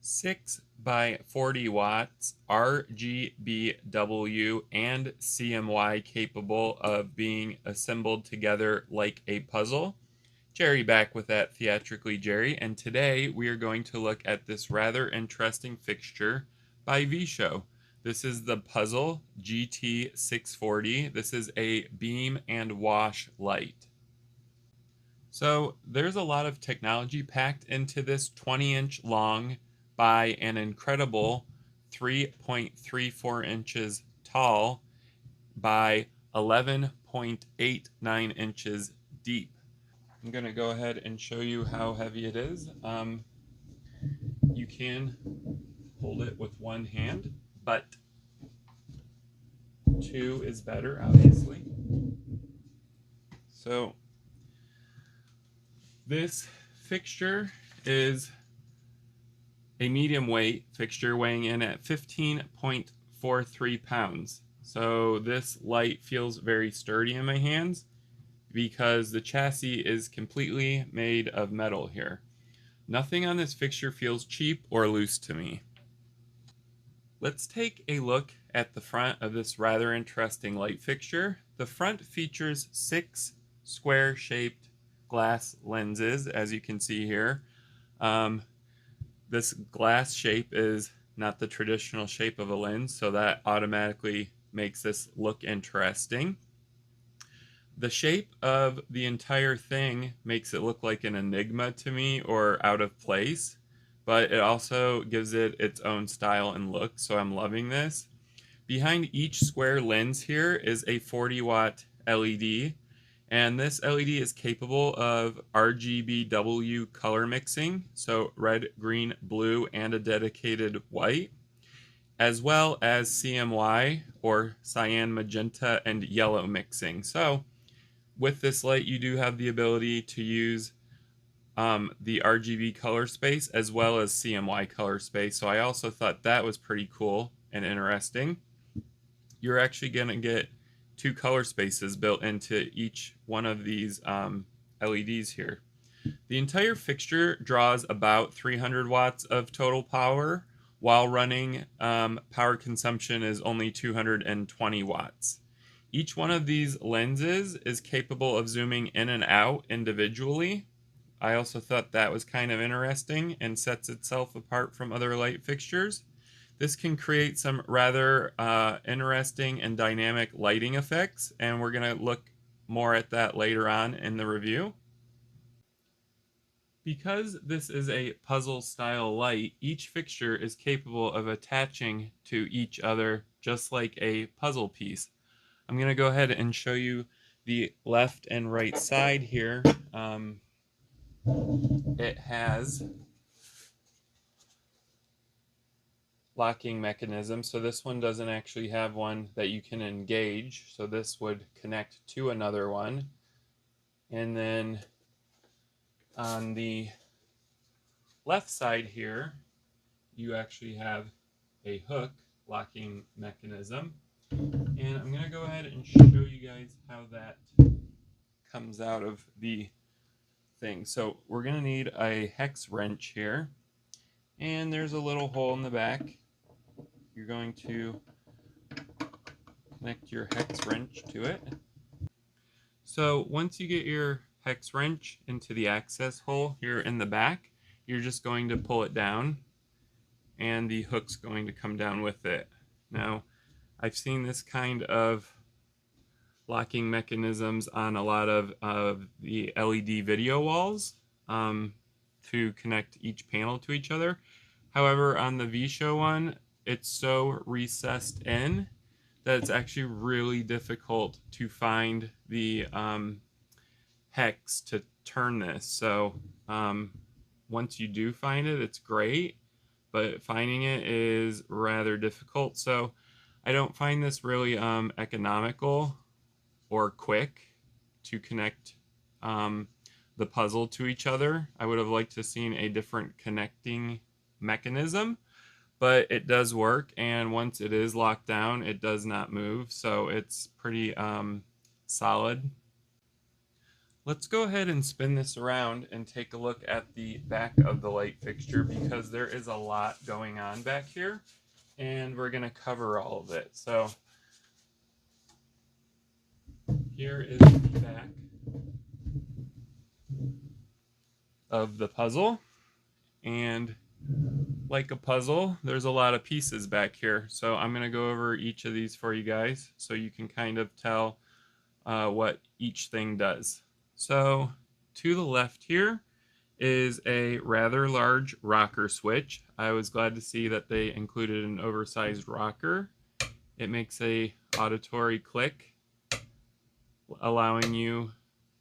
6 by 40 watts, RGBW and CMY capable of being assembled together like a puzzle. Jerry back with that Theatrically Jerry, and today we are going to look at this rather interesting fixture by VShow. This is the Puzzle GT640. This is a beam and wash light. So there's a lot of technology packed into this 20-inch long by an incredible 3.34 inches tall by 11.89 inches deep. I'm going to go ahead and show you how heavy it is. You can hold it with one hand, but two is better, obviously. So this fixture is a medium weight fixture weighing in at 15.43 pounds. So this light feels very sturdy in my hands because the chassis is completely made of metal here. Nothing on this fixture feels cheap or loose to me. Let's take a look at the front of this rather interesting light fixture. The front features 6 square-shaped glass lenses, as you can see here. This glass shape is not the traditional shape of a lens, so that automatically makes this look interesting. The shape of the entire thing makes it look like an enigma to me or out of place, but it also gives it its own style and look, so I'm loving this. Behind each square lens here is a 40-watt LED, and this LED is capable of RGBW color mixing, so red, green, blue, and a dedicated white, as well as CMY, or cyan, magenta, and yellow mixing. So with this light, you do have the ability to use the RGB color space as well as CMY color space. So I also thought that was pretty cool and interesting. You're actually going to get 2 color spaces built into each one of these LEDs here. The entire fixture draws about 300 watts of total power, while running power consumption is only 220 watts. Each one of these lenses is capable of zooming in and out individually. I also thought that was kind of interesting and sets itself apart from other light fixtures. This can create some rather interesting and dynamic lighting effects, and we're going to look more at that later on in the review. Because this is a puzzle style light, each fixture is capable of attaching to each other just like a puzzle piece. I'm going to go ahead and show you the left and right side here. It has locking mechanism, so this one doesn't actually have one that you can engage, so this would connect to another one. And then on the left side here, you actually have a hook locking mechanism, and I'm going to go ahead and show you guys how that comes out of the thing. So we're going to need a hex wrench here, and there's a little hole in the back. You're going to connect your hex wrench to it. So once you get your hex wrench into the access hole here in the back, you're just going to pull it down, and the hook's going to come down with it. Now, I've seen this kind of locking mechanisms on a lot of the LED video walls to connect each panel to each other. However, on the VShow one, it's so recessed in that it's actually really difficult to find the hex to turn this. So once you do find it, it's great, but finding it is rather difficult. So I don't find this really economical or quick to connect the puzzle to each other. I would have liked to seen a different connecting mechanism, but it does work, and once it is locked down, it does not move, so it's pretty solid. Let's go ahead and spin this around and take a look at the back of the light fixture, because there is a lot going on back here and we're going to cover all of it. So here is the back of the puzzle, and like a puzzle, there's a lot of pieces back here. So I'm going to go over each of these for you guys so you can kind of tell what each thing does. So to the left here is a rather large rocker switch. I was glad to see that they included an oversized rocker. It makes a auditory click, allowing you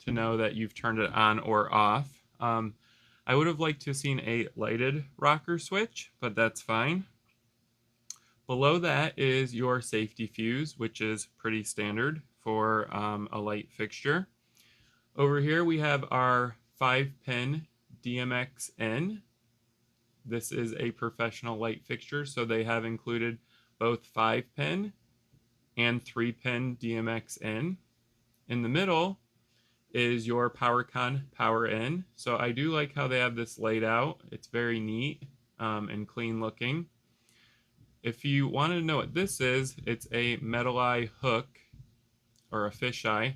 to know that you've turned it on or off. I would have liked to have seen a lighted rocker switch, but that's fine. Below that is your safety fuse, which is pretty standard for a light fixture. Over here we have our 5-pin DMX-N. This is a professional light fixture, so they have included both 5-pin and 3-pin DMX-N. In the middle is your PowerCon Power In. So I do like how they have this laid out. It's very neat and clean looking. If you wanted to know what this is, it's a metal eye hook or a fisheye,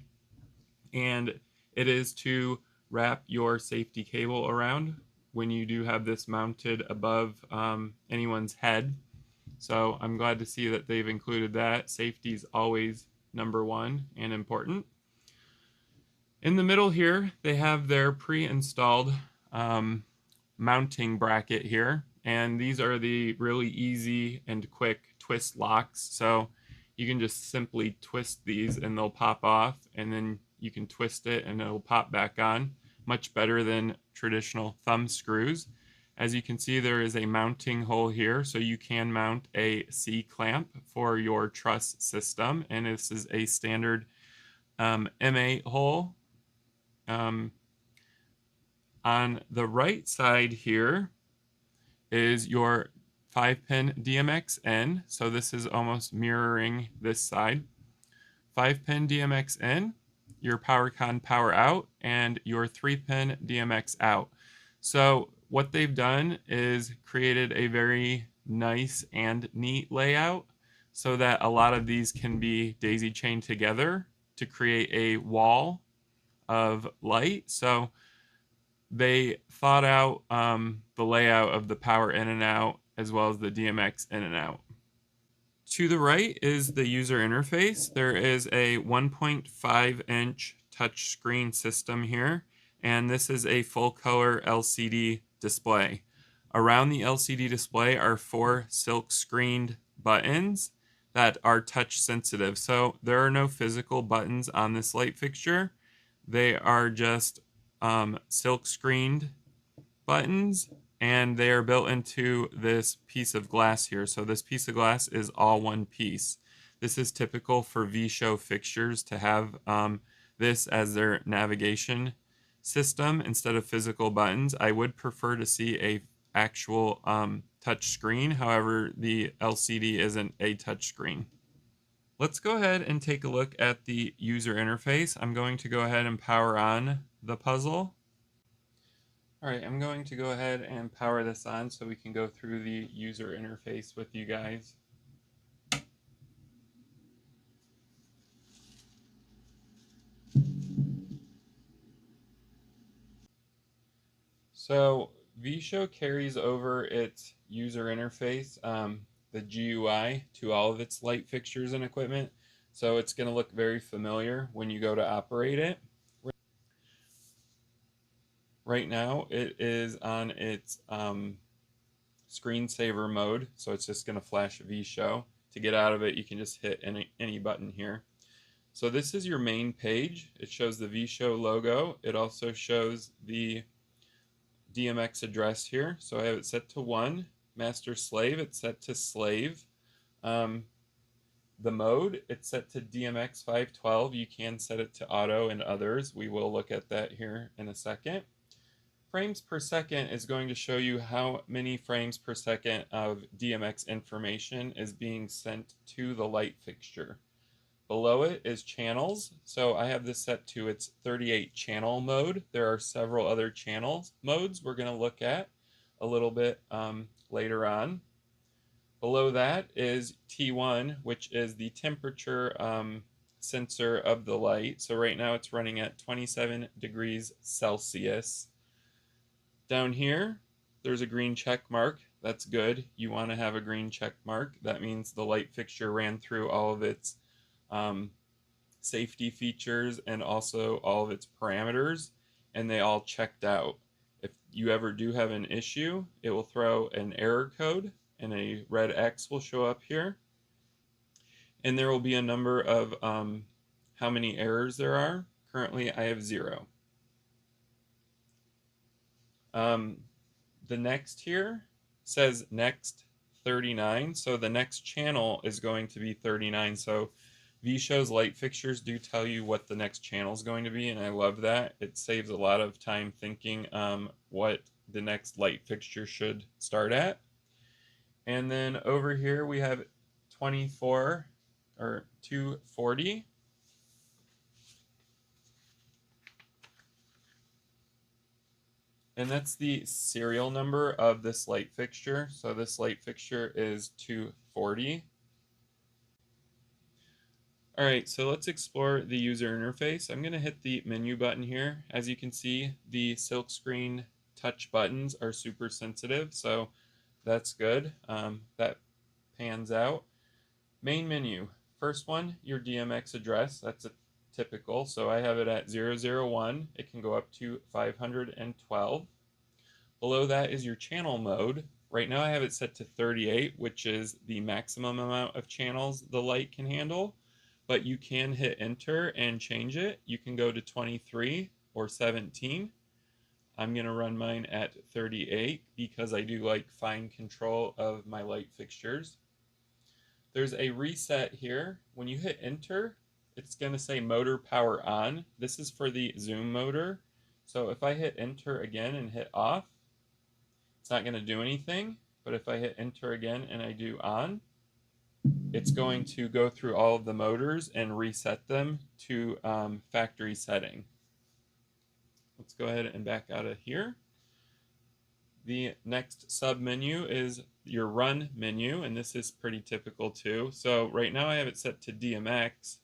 and it is to wrap your safety cable around when you do have this mounted above anyone's head. So I'm glad to see that they've included that. Safety is always number one and important. In the middle here, they have their pre-installed mounting bracket here, and these are the really easy and quick twist locks. So you can just simply twist these and they'll pop off, and then you can twist it and it'll pop back on. Much better than traditional thumb screws. As you can see, there is a mounting hole here, so you can mount a C-clamp for your truss system, and this is a standard M8 hole. On the right side here is your 5-pin DMX-N, so this is almost mirroring this side. 5-pin DMX-In, your PowerCon Power Out, and your 3-pin DMX Out. So what they've done is created a very nice and neat layout so that a lot of these can be daisy chained together to create a wall of light. So they thought out the layout of the power in and out as well as the DMX in and out. To the right is the user interface. There is a 1.5-inch touchscreen system here, and this is a full color LCD display. Around the LCD display are 4 silk screened buttons that are touch sensitive. So there are no physical buttons on this light fixture. They are just silk screened buttons, and they are built into this piece of glass here. So this piece of glass is all one piece. This is typical for V-Show fixtures to have this as their navigation system instead of physical buttons. I would prefer to see a actual touch screen. However, the LCD isn't a touch screen. Let's go ahead and take a look at the user interface. I'm going to go ahead and power on the puzzle. All right, I'm going to go ahead and power this on so we can go through the user interface with you guys. So V-Show carries over its user interface, the GUI, to all of its light fixtures and equipment. So it's going to look very familiar when you go to operate it. Right now it is on its screensaver mode, so it's just going to flash V-Show. To get out of it, you can just hit any button here. So this is your main page. It shows the V-Show logo. It also shows the DMX address here. So I have it set to 1. Master slave, it's set to slave. The mode, it's set to DMX 512. You can set it to auto and others. We will look at that here in a second. Frames per second is going to show you how many frames per second of DMX information is being sent to the light fixture. Below it is channels. So I have this set to its 38 channel mode. There are several other channels modes we're going to look at a little bit later on. Below that is T1, which is the temperature sensor of the light. So right now it's running at 27 degrees Celsius. Down here, there's a green check mark. That's good. You want to have a green check mark. That means the light fixture ran through all of its safety features and also all of its parameters, and they all checked out. If you ever do have an issue, it will throw an error code, and a red X will show up here. And there will be a number of how many errors there are. Currently, I have 0. The next here says next 39, so the next channel is going to be 39. So VShow's light fixtures do tell you what the next channel is going to be, and I love that. It saves a lot of time thinking what the next light fixture should start at. And then over here we have 24 or 240. And that's the serial number of this light fixture. So this light fixture is 240. All right, so let's explore the user interface. I'm going to hit the menu button here. As you can see, the silkscreen touch buttons are super sensitive, so that's good. That pans out. Main menu. First one, your DMX address. That's a typical. So I have it at 001. It can go up to 512. Below that is your channel mode. Right now I have it set to 38, which is the maximum amount of channels the light can handle. But you can hit enter and change it. You can go to 23 or 17. I'm going to run mine at 38 because I do like fine control of my light fixtures. There's a reset here. When you hit enter, it's going to say motor power on. This is for the zoom motor. So if I hit enter again and hit off, it's not going to do anything. But if I hit enter again and I do on, it's going to go through all of the motors and reset them to factory setting. Let's go ahead and back out of here. The next sub menu is your run menu, and this is pretty typical too. So right now I have it set to DMX.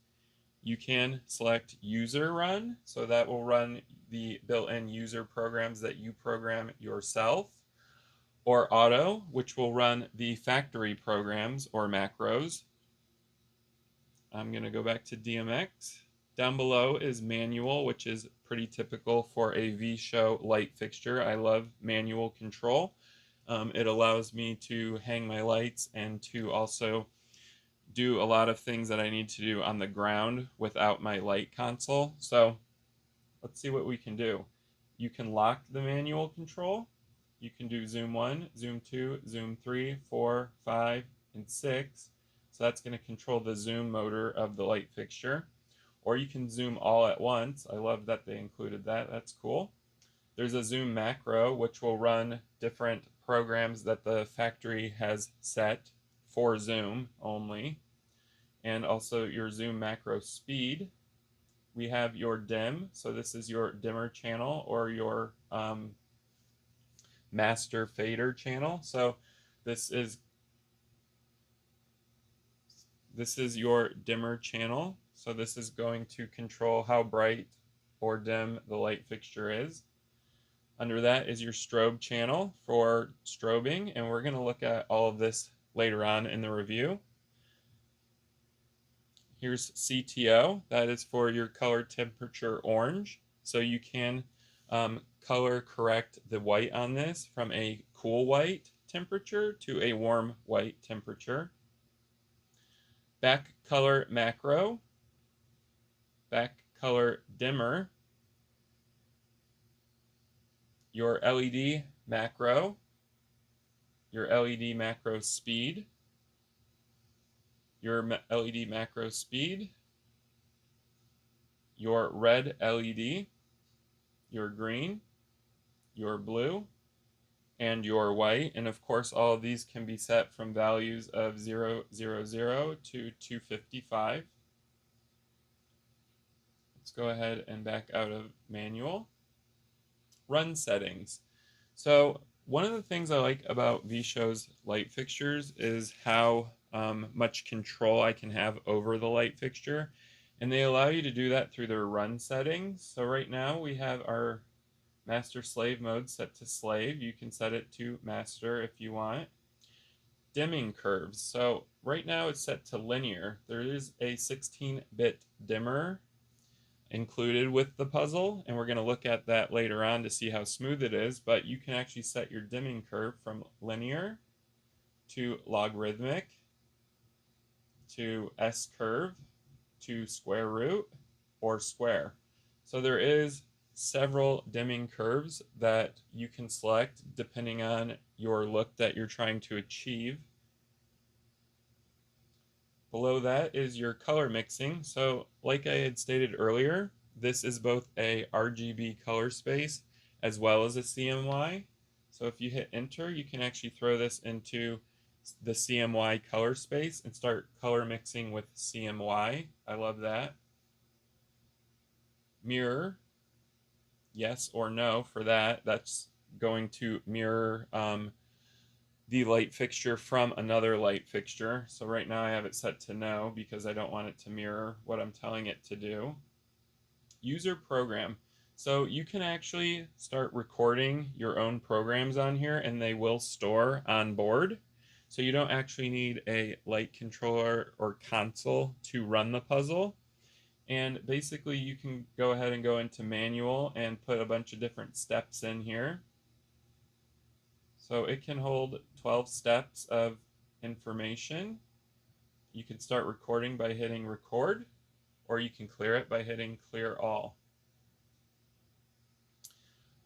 You can select user run, so that will run the built-in user programs that you program yourself, or auto, which will run the factory programs or macros. I'm going to go back to DMX. Down below is manual, which is pretty typical for a VShow light fixture. I love manual control. It allows me to hang my lights and to also do a lot of things that I need to do on the ground without my light console. So let's see what we can do. You can lock the manual control. You can do zoom 1, zoom 2, zoom 3, 4, 5, and 6. So that's going to control the zoom motor of the light fixture. Or you can zoom all at once. I love that they included that. That's cool. There's a zoom macro, which will run different programs that the factory has set for zoom only. And also your zoom macro speed. We have your dim. So this is your dimmer channel or your master fader channel. So this is your dimmer channel. So this is going to control how bright or dim the light fixture is. Under that is your strobe channel for strobing, and we're going to look at all of this later on in the review. Here's CTO. That is for your color temperature orange. So you can color correct the white on this from a cool white temperature to a warm white temperature. Back color macro, back color dimmer, your LED macro, your LED macro speed, your LED macro speed, your red LED, your green, your blue, and your white. And of course, all of these can be set from values of 000 to 255. go ahead and back out of manual. Run settings. So one of the things I like about VShow's light fixtures is how much control I can have over the light fixture. And they allow you to do that through their run settings. So right now we have our master slave mode set to slave. You can set it to master if you want. Dimming curves. So right now it's set to linear. There is a 16-bit dimmer included with the puzzle, and we're going to look at that later on to see how smooth it is, but you can actually set your dimming curve from linear to logarithmic to S curve to square root or square. So there is several dimming curves that you can select depending on your look that you're trying to achieve. Below that is your color mixing. So like I had stated earlier, this is both a RGB color space as well as a CMY. So if you hit enter, you can actually throw this into the CMY color space and start color mixing with CMY. I love that. Mirror, yes or no for that. That's going to mirror the light fixture from another light fixture. So right now I have it set to no because I don't want it to mirror what I'm telling it to do. User program. So you can actually start recording your own programs on here and they will store on board. So you don't actually need a light controller or console to run the puzzle. And basically you can go ahead and go into manual and put a bunch of different steps in here. So it can hold 12 steps of information. You can start recording by hitting record, or you can clear it by hitting clear all.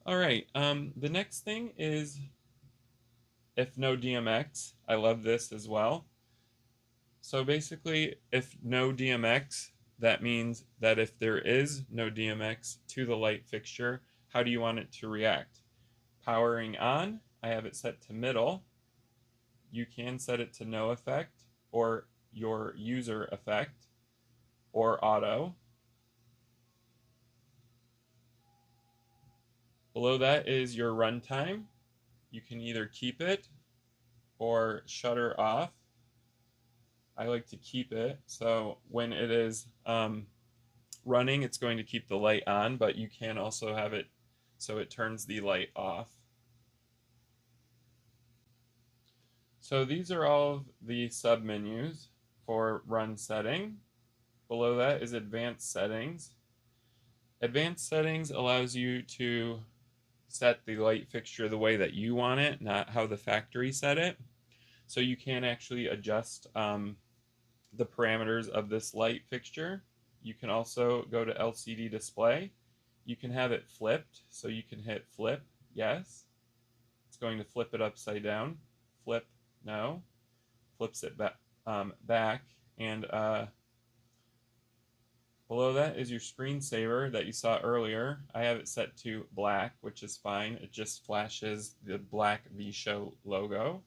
All right, the next thing is if no DMX. I love this as well. So basically, if no DMX, that means that if there is no DMX to the light fixture, how do you want it to react? Powering on, I have it set to middle. You can set it to no effect or your user effect or auto. Below that is your runtime. You can either keep it or shutter off. I like to keep it, so when it is running, it's going to keep the light on, but you can also have it so it turns the light off. So these are all of the submenus for run setting. Below that is advanced settings. Advanced settings allows you to set the light fixture the way that you want it, not how the factory set it. So you can actually adjust the parameters of this light fixture. You can also go to LCD display. You can have it flipped, so you can hit flip, yes. It's going to flip it upside down. Flip, no. Flips it back, and below that is your screensaver that you saw earlier. I have it set to black, which is fine. It just flashes the black VShow logo.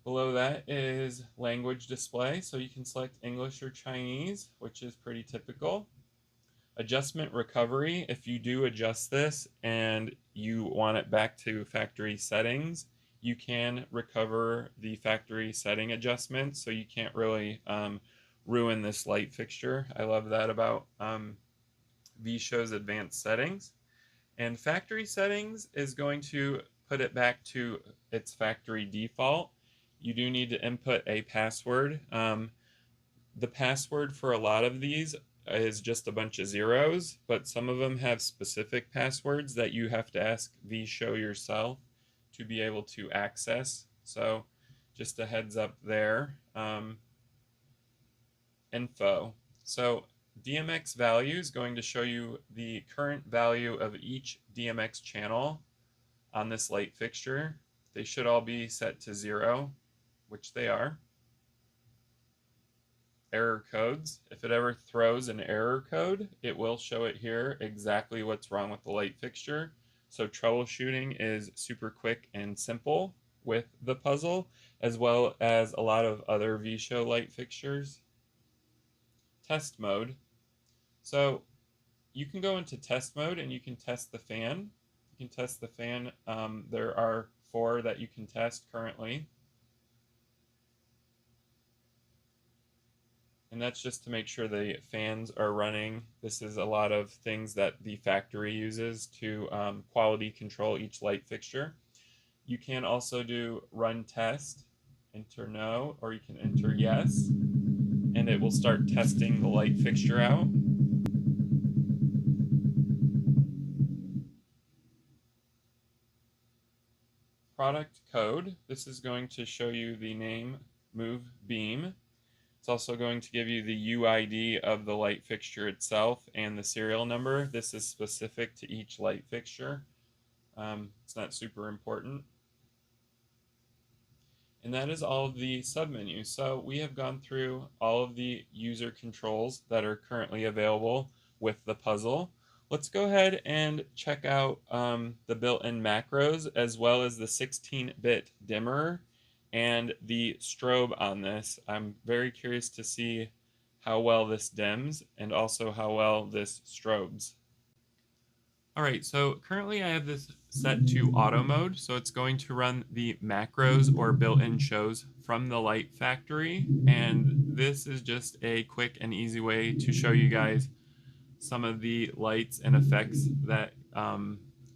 Below that is language display, so you can select English or Chinese, which is pretty typical. Adjustment recovery, if you do adjust this and you want it back to factory settings, you can recover the factory setting adjustments, so you can't really ruin this light fixture. I love that about VShow's advanced settings. And factory settings is going to put it back to its factory default. You do need to input a password. The password for a lot of these is just a bunch of zeros, but some of them have specific passwords that you have to ask VShow yourself to be able to access. So just a heads up there. Info. So DMX value is going to show you the current value of each DMX channel on this light fixture. They should all be set to 0, which they are. Error codes. If it ever throws an error code, it will show it here exactly what's wrong with the light fixture. So troubleshooting is super quick and simple with the puzzle, as well as a lot of other VShow light fixtures. Test mode. So you can go into test mode and you can test the fan. You can test the fan. There are 4 that you can test currently. And that's just to make sure the fans are running. This is a lot of things that the factory uses to quality control each light fixture. You can also do run test, enter no, or you can enter yes, and it will start testing the light fixture out. Product code, this is going to show you the name Move Beam. It's also going to give you the UID of the light fixture itself and the serial number. This is specific to each light fixture. It's not super important. And that is all of the submenus. So we have gone through all of the user controls that are currently available with the puzzle. Let's go ahead and check out the built-in macros as well as the 16-bit dimmer and the strobe on this. I'm very curious to see how well this dims and also how well this strobes. All right, so currently I have this set to auto mode, so it's going to run the macros or built-in shows from the light factory, and this is just a quick and easy way to show you guys some of the lights and effects that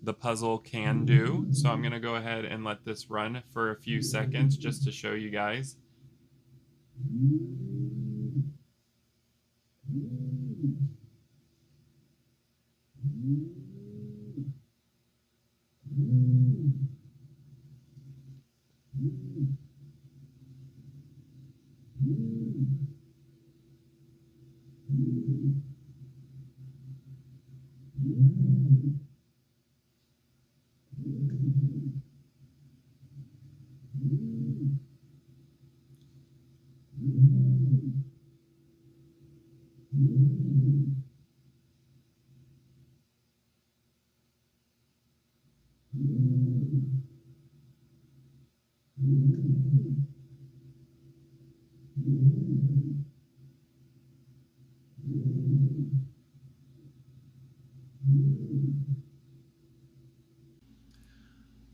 the puzzle can do. So I'm going to go ahead and let this run for a few seconds just to show you guys.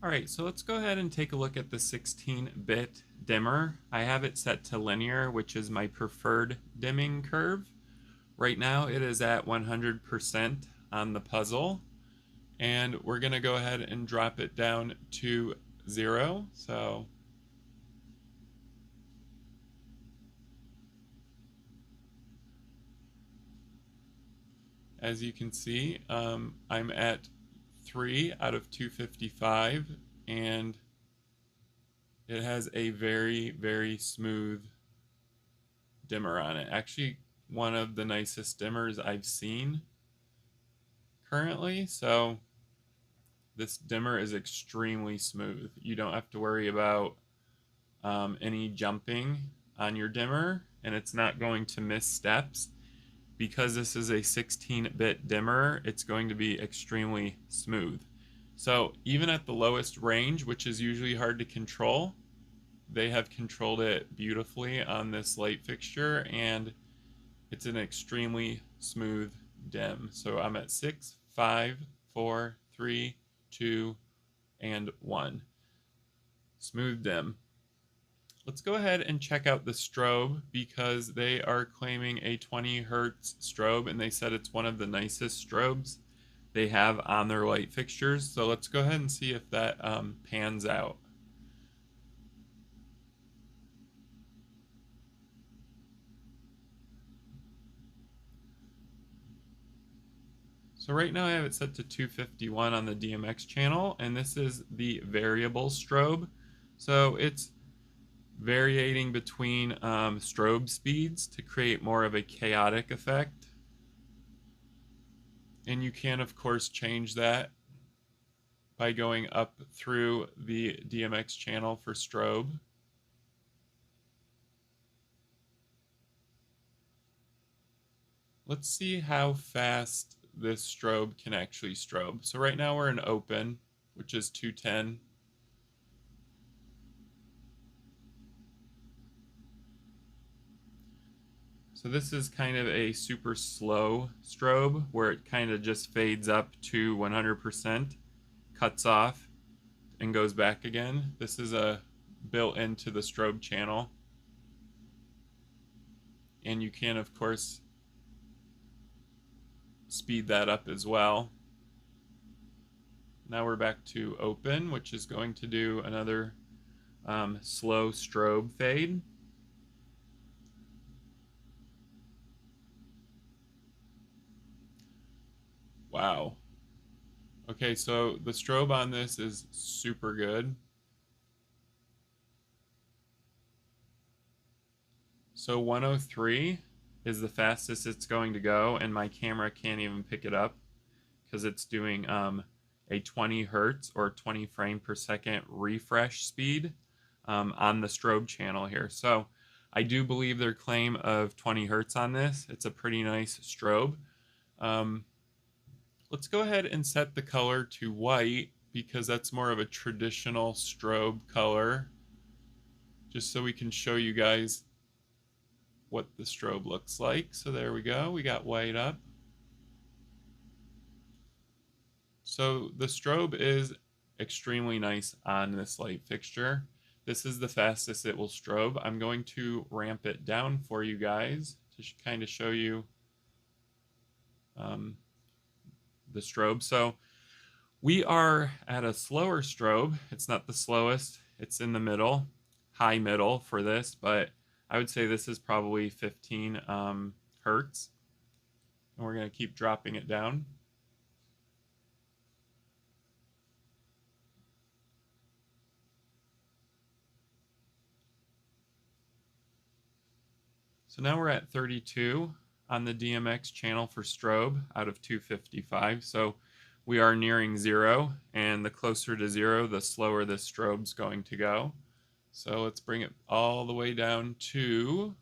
All right, so let's go ahead and take a look at the 16-bit dimmer. I have it set to linear, which is my preferred dimming curve. Right now it is at 100% on the puzzle, and we're gonna go ahead and drop it down to 0. So as you can see, I'm at 3 out of 255, and it has a very, very smooth dimmer on it. Actually, one of the nicest dimmers I've seen currently. So this dimmer is extremely smooth. You don't have to worry about any jumping on your dimmer, and it's not going to miss steps. Because this is a 16-bit dimmer, it's going to be extremely smooth. So even at the lowest range, which is usually hard to control, they have controlled it beautifully on this light fixture, and it's an extremely smooth dim. So I'm at 6, 5, 4, 3, 2, and 1. Smooth dim. Let's go ahead and check out the strobe because they are claiming a 20 hertz strobe, and they said it's one of the nicest strobes they have on their light fixtures. So let's go ahead and see if that pans out. So right now I have it set to 251 on the DMX channel, and this is the variable strobe. So it's varying between strobe speeds to create more of a chaotic effect. And you can, of course, change that by going up through the DMX channel for strobe. Let's see how fast this strobe can actually strobe. So right now we're in open, which is 210. So this is kind of a super slow strobe where it kind of just fades up to 100%, cuts off, and goes back again. This is built into the strobe channel. And you can, of course, speed that up as well. Now we're back to open, which is going to do another slow strobe fade. Wow. Okay, so the strobe on this is super good. So 103 is the fastest it's going to go, and my camera can't even pick it up because it's doing a 20 hertz or 20 frame per second refresh speed on the strobe channel here. So I do believe their claim of 20 hertz on this. It's a pretty nice strobe. Let's go ahead and set the color to white because that's more of a traditional strobe color, just so we can show you guys what the strobe looks like. So there we go, we got white up. So the strobe is extremely nice on this light fixture. This is the fastest it will strobe. I'm going to ramp it down for you guys to kind of show you the strobe. So we are at a slower strobe. It's not the slowest, it's in the middle, high middle for this, but I would say this is probably 15 hertz. And we're going to keep dropping it down. So now we're at 32 on the DMX channel for strobe out of 255. So we are nearing 0, and the closer to 0, the slower this strobe's going to go. So let's bring it all the way down to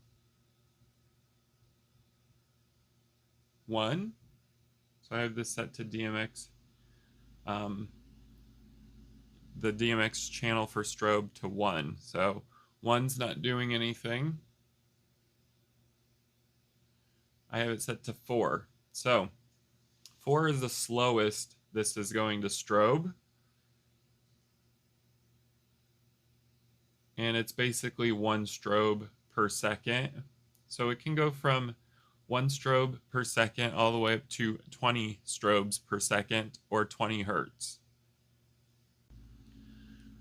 1. So I have this set to DMX, the DMX channel for strobe to 1. So 1's not doing anything. I have it set to 4. So 4 is the slowest this is going to strobe. And it's basically 1 strobe per second. So it can go from 1 strobe per second all the way up to 20 strobes per second or 20 hertz.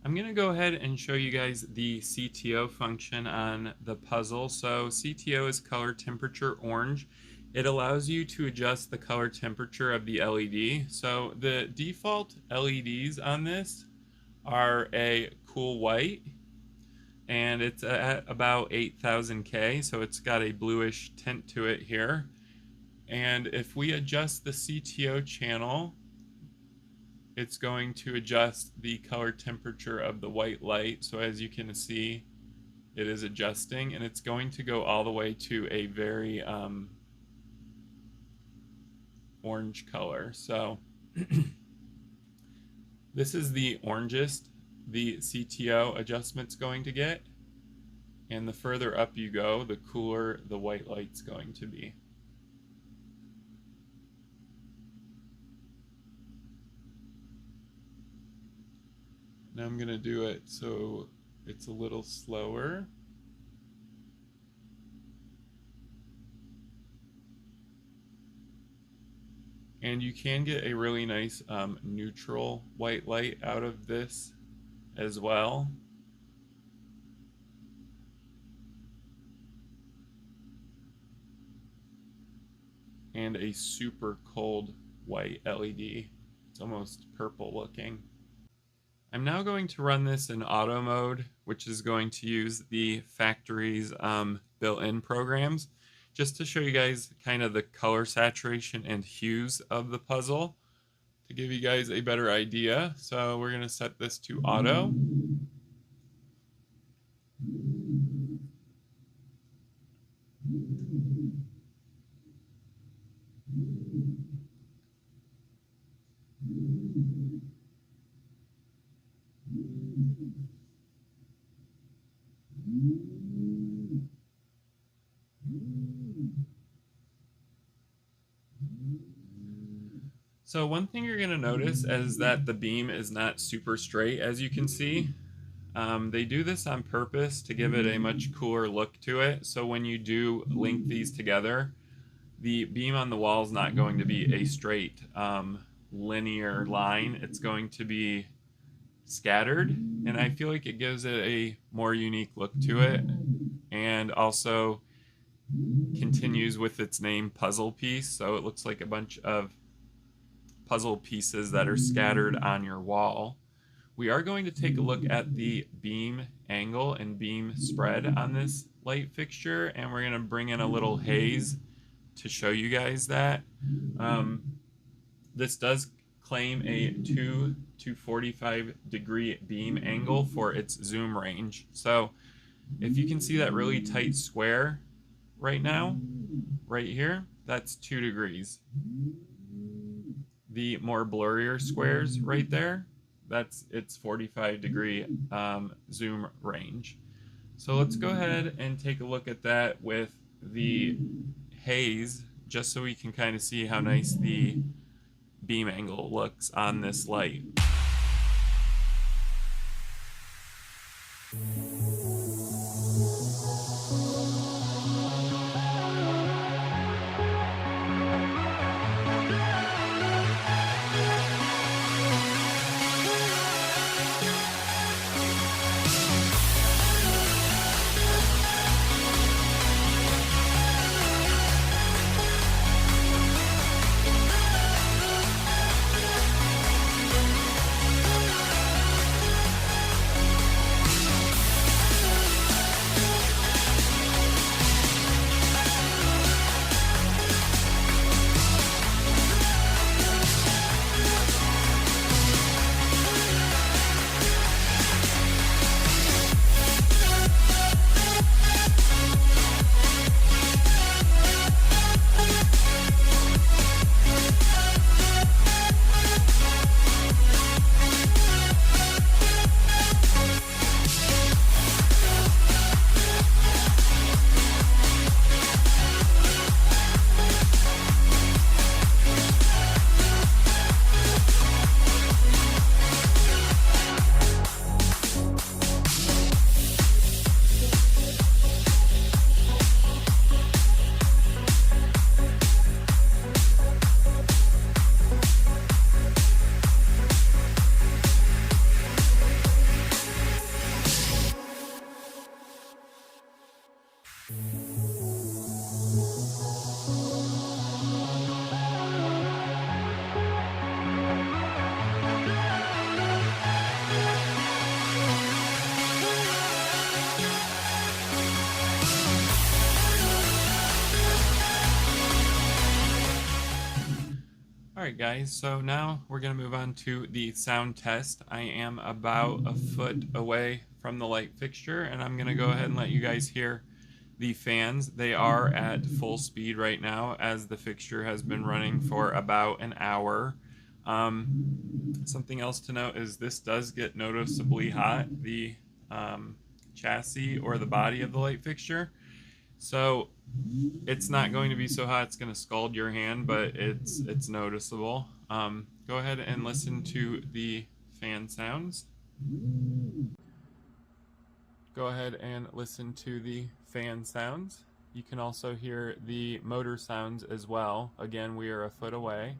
I'm going to go ahead and show you guys the CTO function on the puzzle. So CTO is color temperature orange. It allows you to adjust the color temperature of the LED. So the default LEDs on this are a cool white, and it's at about 8000K, so it's got a bluish tint to it here. And if we adjust the CTO channel, it's going to adjust the color temperature of the white light. So as you can see, it is adjusting, and it's going to go all the way to a very orange color. So this is the orangest the CTO adjustment's going to get, and the further up you go, the cooler the white light's going to be. Now I'm going to do it so it's a little slower. And you can get a really nice neutral white light out of this as well. And a super cold white LED. It's almost purple looking. I'm now going to run this in auto mode, which is going to use the factory's built-in programs, just to show you guys kind of the color saturation and hues of the puzzle to give you guys a better idea. So we're going to set this to auto. So one thing you're going to notice is that the beam is not super straight, as you can see. They do this on purpose to give it a much cooler look to it. So when you do link these together, the beam on the wall is not going to be a straight linear line. It's going to be scattered, and I feel like it gives it a more unique look to it, and also continues with its name, puzzle piece. So it looks like a bunch of puzzle pieces that are scattered on your wall. We are going to take a look at the beam angle and beam spread on this light fixture, and we're going to bring in a little haze to show you guys that. This does claim a 2 to 45 degree beam angle for its zoom range. So if you can see that really tight square right now, right here, that's 2 degrees. The more blurrier squares right there, that's its 45 degree zoom range. So let's go ahead and take a look at that with the haze, just so we can kind of see how nice the beam angle looks on this light. Alright guys, so now we're going to move on to the sound test. I am about a foot away from the light fixture, and I'm going to go ahead and let you guys hear the fans. They are at full speed right now, as the fixture has been running for about an hour. Something else to note is this does get noticeably hot, the chassis or the body of the light fixture. So it's not going to be so hot it's going to scald your hand, but it's noticeable. Go ahead and listen to the fan sounds. Go ahead and listen to the fan sounds. You can also hear the motor sounds as well. Again, we are a foot away.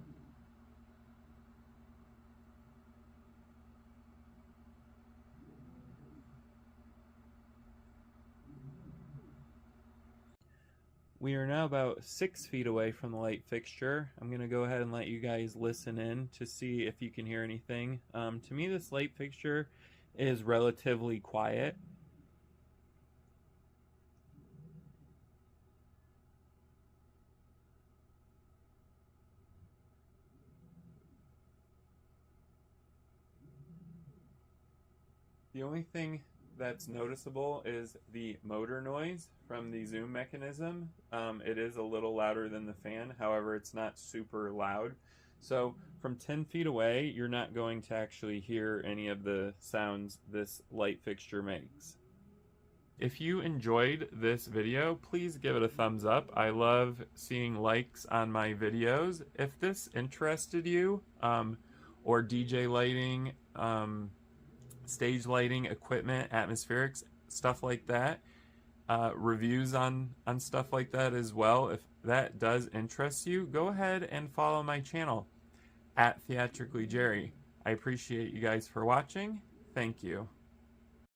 We are now about 6 feet away from the light fixture. I'm going to go ahead and let you guys listen in to see if you can hear anything. To me, this light fixture is relatively quiet. The only thing that's noticeable is the motor noise from the zoom mechanism. It is a little louder than the fan, however it's not super loud. So from 10 feet away, you're not going to actually hear any of the sounds this light fixture makes. If you enjoyed this video, please give it a thumbs up. I love seeing likes on my videos. If this interested you, or DJ lighting, stage lighting, equipment, atmospherics, stuff like that, reviews on stuff like that as well, if that does interest you, go ahead and follow my channel at Theatrically Jerry. I appreciate you guys for watching. Thank you.